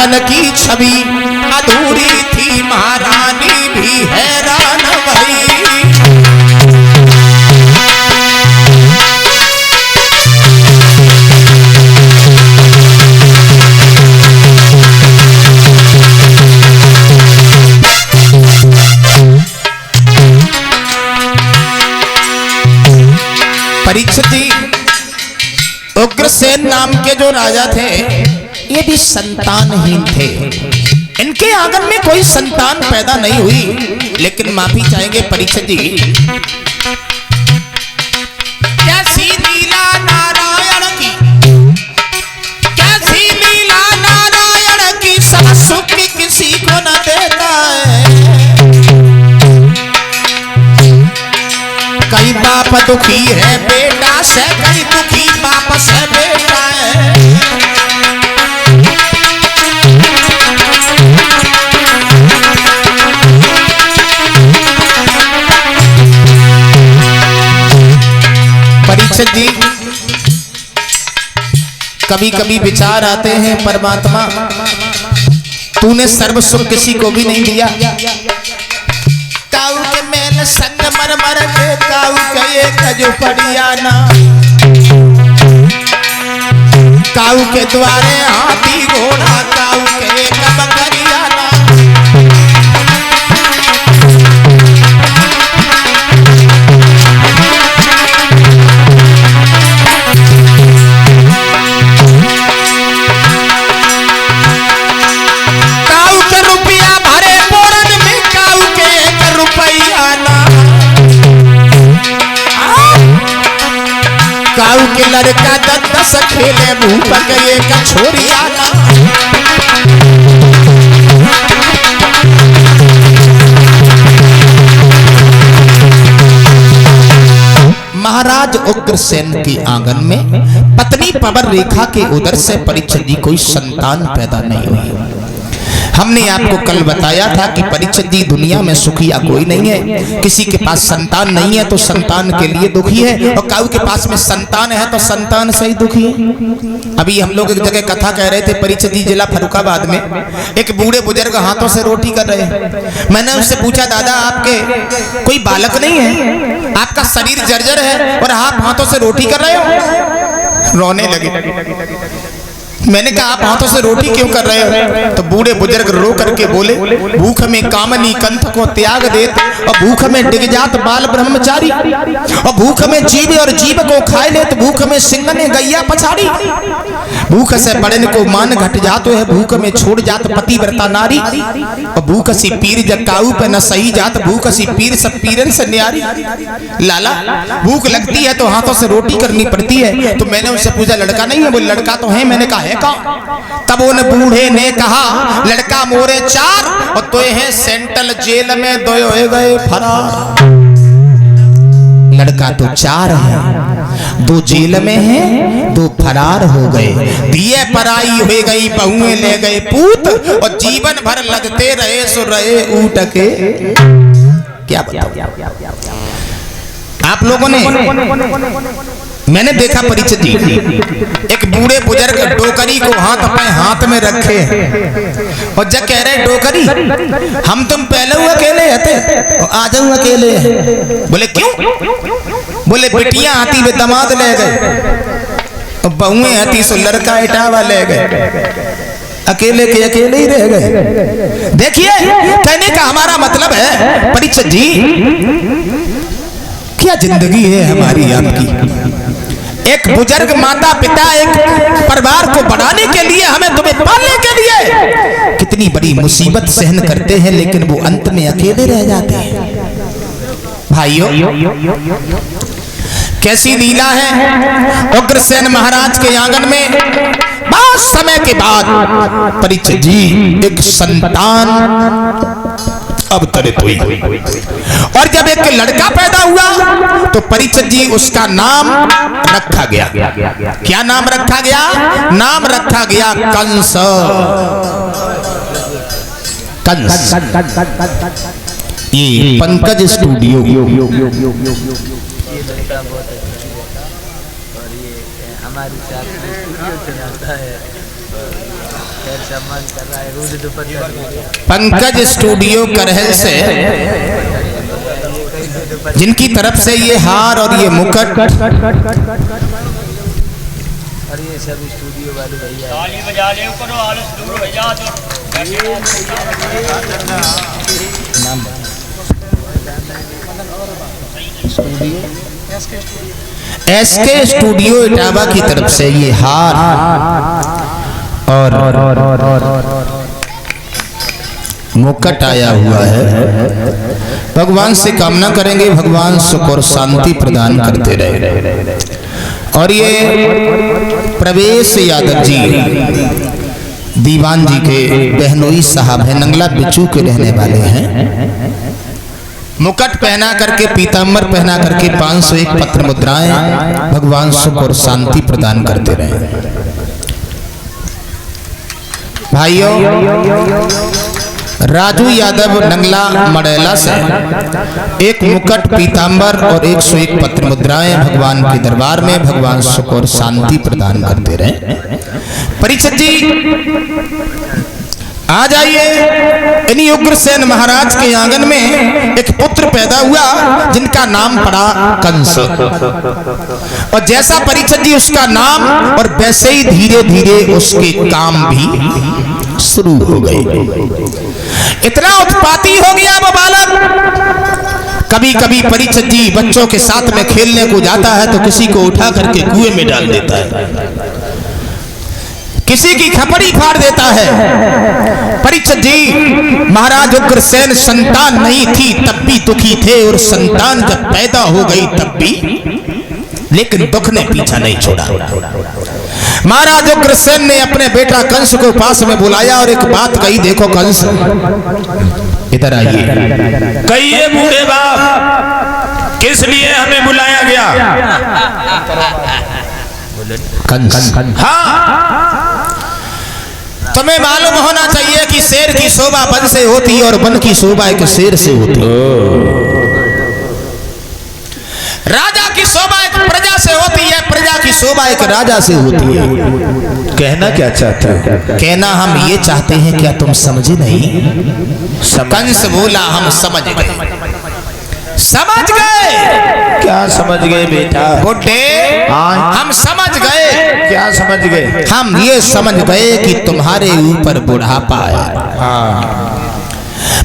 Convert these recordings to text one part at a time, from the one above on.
आंगन की छवि अधूरी थी, महारानी भी हैरान भई। परीक्षित जी, उग्रसेन नाम के जो राजा थे ये भी संतानहीन थे। इनके आंगन में कोई संतान पैदा नहीं हुई, लेकिन माफी चाहेंगे परीक्षित जी, कैसी लीला नारायण की, कैसी लीला नारायण की, सब सुख किसी को न देता है। कई बाप दुखी है बेटा से, कई दुखी बाप से बेटा है। परीक्षित जी, कभी कभी विचार आते हैं, परमात्मा तूने सर्व सुख किसी को भी नहीं दिया। काऊ के मेल संग मर मर के, काऊ के एक जो पड़िया ना, काऊ के द्वारे हाथी घोड़ा, काऊ के एक बकरिया ना। काऊ के रुपया भरे पोरन में, काऊ के एक रुपया ना। काऊ के लड़का 10 खेले, भूप के एक छोरिया ना। महाराज उग्रसेन के आंगन में पत्नी पवन रेखा के उदर से परीक्षित जी कोई संतान पैदा नहीं हुई। हमने आपको कल बताया था कि परीक्षित जी दुनिया में सुखिया कोई नहीं है, किसी के पास संतान नहीं है तो संतान के लिए दुखी है, और काऊ के पास में संतान है तो संतान से ही दुखी है। अभी हम लोग एक जगह कथा कह रहे थे, परीक्षित जी जिला फर्रुखाबाद में एक बूढ़े बुजुर्ग हाथों से रोटी कर रहे हैं। मैंने उससे पूछा, दादा आपके कोई बालक नहीं है, आपका शरीर जर्जर है और आप हाथों से रोटी कर रहे हो? रोने लगे। मैंने कहा आप हाथों से रोटी क्यों कर रहे हो? तो बूढ़े बुजुर्ग रो करके बोले, भूख में कामनी कंठ को त्याग देत, और भूख में डिग जात बाल ब्रह्मचारी, और भूख में जीव और जीव को खाए लेत, भूख में सिंह ने गैया पछाड़ी। भूख से बड़न को मान घट जातो है, भूख में छोड़ जात पतिव्रता नारी, और भूख सी पीर जकाऊ पे न सही जात, भूख सी पीर सब पीरन से न्यारी। लाला भूख लगती है तो हाथों से रोटी करनी पड़ती है। तो मैंने उससे पूछा, लड़का नहीं है? बोले लड़का तो है। मैंने कहा है कौन? तब उन बूढ़े ने कहा, लड़का मोरे 4 और तो है सेंट्रल जेल में 2 हो गए फरार। लड़का तो 4 है, 2 जेल में है, 2 फरार हो गए। दिए पराई हो गई, बहुएं ले गए पूत, और जीवन भर लगते रहे सो रहे ऊट के। क्या बताओ आप लोगों ने? मैंने देखा परीक्षित जी, एक बूढ़े बुजुर्ग डोकरी को अपने हाथ में रखे और जब कह रहे डोकरी हम तुम पहले हुए अकेले थे और आज हूँ अकेले। बोले क्यों? बोले बेटियां आती वे दामाद ले गए और बहुएं आती सो लड़का इटावा ले गए, अकेले के अकेले ही रह गए। देखिए कहने का हमारा मतलब है परीक्षित जी, क्या जिंदगी है हमारी आपकी। एक बुजुर्ग माता पिता एक परिवार को बढ़ाने के लिए, हमें तुम्हें पालने के लिए कितनी बड़ी मुसीबत सहन करते हैं, लेकिन वो अंत में अकेले रह जाते हैं। भाइयों कैसी लीला है। उग्रसेन महाराज के आंगन में बहुत समय के बाद परीक्षित जी एक संतान अवतरित हुई, और जब एक लड़का पैदा हुआ तो परीक्षित जी उसका नाम रखा गया। क्या नाम रखा गया? नाम रखा गया कंस। कंस। ये पंकज स्टूडियो। पंकज स्टूडियो करहल से, जिनकी तरफ से ये हार और ये मुकुट और ये सब स्टूडियो वाले भैया ताली बजा ले करो आलस दूर हो जा तो एसके स्टूडियो इटावा की तरफ से ये हार और मुकुट आया हुआ है। भगवान से कामना करेंगे भगवान सुख और शांति प्रदान करते रहे। और ये प्रवेश यादव जी दीवान जी के बहनोई साहब हैं, नंगला बिच्छू के रहने वाले हैं। मुकुट पहना करके, पीताम्बर पहना करके 501 पत्र मुद्राएं भगवान सुख और शांति प्रदान करते रहे। भाइयों, राजू यादव नंगला मड़ैला से एक मुकुट, पीताम्बर और 101 पत्र मुद्राएं भगवान के दरबार में भगवान सुख और शांति प्रदान करते रहे। परीक्षित जी आ जाइए। इन्हीं उग्रसेन महाराज के आंगन में एक पुत्र पैदा हुआ जिनका नाम पड़ा कंस। और जैसा परीक्षित जी उसका नाम, और वैसे ही धीरे धीरे उसके काम भी शुरू हो गए। इतना उत्पाती हो गया वो बालक, कभी कभी परीक्षित जी बच्चों के साथ में खेलने को जाता है तो किसी को उठा करके कुएं में डाल देता है, किसी की खपड़ी फाड़ देता है। परीक्षित जी महाराज उग्रसेन संतान नहीं थी तब भी दुखी थे, और संतान जब पैदा हो गई तब भी, लेकिन दुख ने पीछा नहीं छोड़ा। महाराज उग्रसेन ने अपने बेटा कंस को पास में बुलाया और एक बात कही, देखो कंस इधर आइए। कहिए बूढ़े बाप, किस लिए हमें बुलाया गया? कंस, हाँ, तुम्हें मालूम होना चाहिए कि शेर की शोभा वन से होती है और वन की शोभा एक शेर से होती है। राजा की शोभा एक प्रजा से होती है, प्रजा की शोभा एक राजा से होती है। कहना क्या चाहते हो? कहना हम ये चाहते हैं, क्या तुम समझे नहीं? कंस बोला हम समझ गए। समझ गए? क्या समझ गए बेटा? बुड्ढे, हम समझ गए। क्या समझ गए? हम ये समझ गए कि तुम्हारे ऊपर बुढ़ापा है।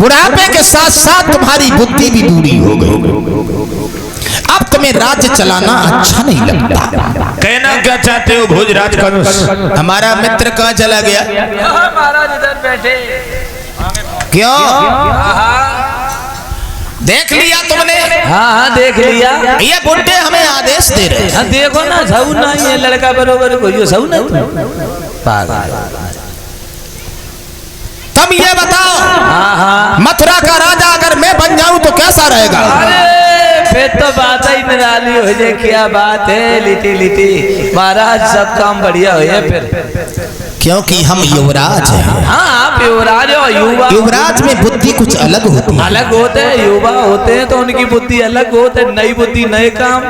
बुढ़ापे के साथ साथ तुम्हारी बुद्धि भी बूढ़ी हो गई। अब तुम्हें राज्य चलाना अच्छा नहीं लगता। कहना क्या चाहते हो भोजराज कंस? हमारा मित्र कहाँ चला गया? महाराज इधर बैठे। क्यों? देख लिया तुमने? हाँ देख लिया। ये बुड्ढे हमें आदेश दे रहे हैं। देखो ना, सऊ नहीं है लड़का बरोबर को, सऊ नहीं तुम ये बताओ, मथुरा का राजा अगर मैं बन जाऊं तो कैसा रहेगा? अरे फिर तो बात ही निराली हो जाए। क्या बात है, लिटी लिटी महाराज, सब काम बढ़िया हो जाए फिर। क्योंकि हम युवराज हैं। हाँ आप युवराज हो। युवा, युवराज में बुद्धि कुछ अलग होती है। अलग होते हैं, युवा होते हैं तो उनकी बुद्धि अलग होते है। नई बुद्धि नए काम,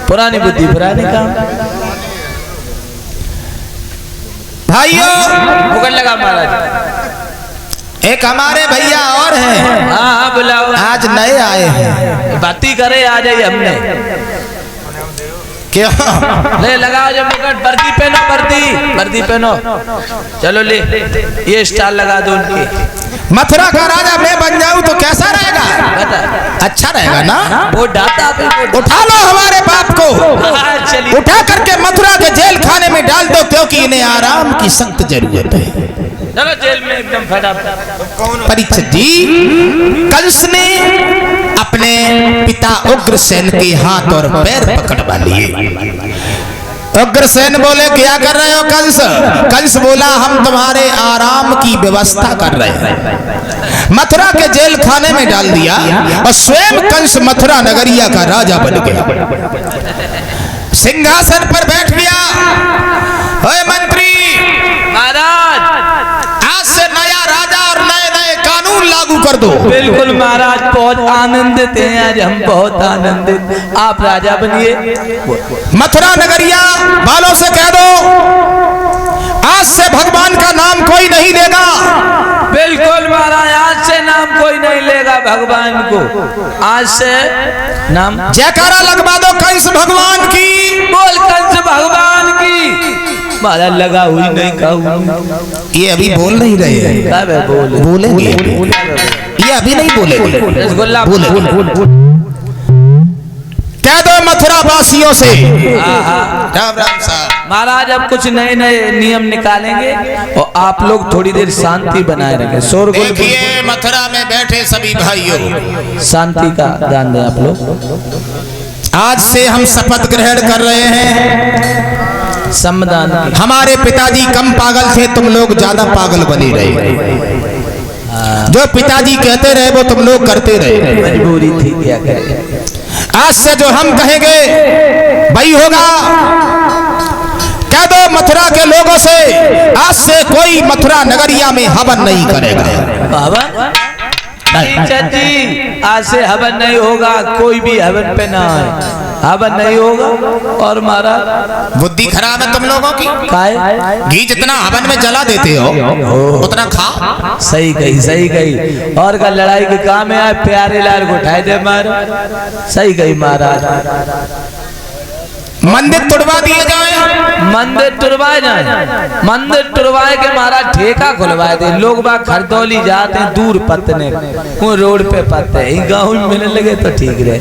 पुरानी बुद्धि पुराने काम। भाइयों, मुगल लगा महाराज। एक हमारे भैया और हैं। हाँ बुलाओ, आज नए आए हैं। बाती करे आ जाइए। हमने क्यों? ले लगाओ जो मुकुट, वर्दी पहनो, वर्दी पहनो। चलो ले ये स्टार लगा दो उनकी। मथुरा का राजा मैं बन जाऊं तो कैसा रहेगा? अच्छा रहेगा ना? वो डाटा उठा लो हमारे बाप को, चलिए उठा करके मथुरा के जेल खाने में डाल दो, क्योंकि इन्हें आराम की सख्त जरूरत है। चलो जेल में एकदम फटाफट। परीक्षित जी, कंस ने अपने पिता उग्रसेन के हाथ और पैर पकड़वा लिए। उग्रसेन बोले क्या कर रहे हो कंस? कंस बोला हम तुम्हारे आराम की व्यवस्था कर रहे हैं। मथुरा के जेल खाने में डाल दिया और स्वयं कंस मथुरा नगरिया का राजा बन गया, सिंहासन पर बैठ गया। ओए मंत्री महाराज, आज से नया राजा और नए नए कानून लागू कर दो। बिल्कुल महाराज, बहुत आनंदित हैं आज हम, बहुत आनंदित। आप राजा बनिए। मथुरा नगरिया वालों से कह दो आज से भगवान का नाम कोई नहीं लेगा। बिल्कुल महाराज, आज से नाम कोई नहीं लेगा भगवान को। आज से नाम जयकारा लगवा दो कंस भगवान की। बोल कंस भगवान की। महाराज लगा हुई नहीं कहूँ। ये अभी बोल नहीं रहे हैं। कब है बोल? बोलेंगे, ये अभी नहीं बोलेंगे, रसगुल्ला बोलेंगे। कह दो मथुरा वासियों से। राम राम साहब। महाराज अब कुछ नए नए नियम निकालेंगे और आप लोग थोड़ी देर शांति बनाए रखें। शोरगुल देखिए मथुरा में बैठे सभी भाइयों, शांति का ध्यान दें आप लोग। आज से हम शपथ ग्रहण कर रहे हैं। सम्मान की। हमारे पिताजी कम पागल थे, तुम लोग ज्यादा पागल बने रहे। जो पिताजी कहते रहे वो तुम लोग करते रहे। मजबूरी थी, क्या करें। आज से जो हम कहेंगे वही होगा। कह दो मथुरा के लोगों से, आज से कोई मथुरा नगरिया में हवन नहीं करेगा। हवन नहीं चाची, आज से हवन नहीं होगा। कोई भी हवन पे ना आए, हवन नहीं होगा। और महाराज बुद्धि खराब है तुम लोगों की। काय घी जितना हवन में जला देते हो उतना खा। सही गई, सही गई। और का लड़ाई के काम में आए, प्यारे लाल को उठाए दे महाराज। सही गई महाराज। मंदिर तुड़वा दिए जाए। मंदिर तुड़वाए जाए, मंदिर तुड़वाए के महाराज ठेका खुलवाए दे। लोग बाग खरदौली जाते हैं दूर पतने, वो रोड पे पत्ते गाँव में मिलने लगे तो ठीक रहे।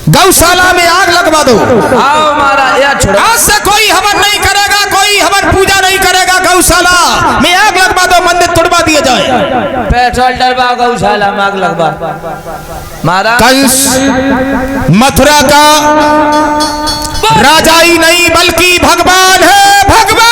गौशाला में आग लगवा दो। आओ महाराज, या छोड़ो। आज से कोई हवन नहीं करेगा, कोई हवन पूजा नहीं करेगा। गौशाला में आग लगवा दो, मंदिर तुड़वा दिए जाए। पेट्रोल डलवा, गौशाला में आग लगवा। महाराज कंस मथुरा का राजा ही नहीं बल्कि भगवान है। भगवान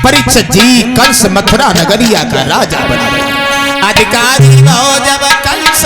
परीक्षित जी कंस मथुरा नगरिया का राजा बना। अधिकारी हो जब कंस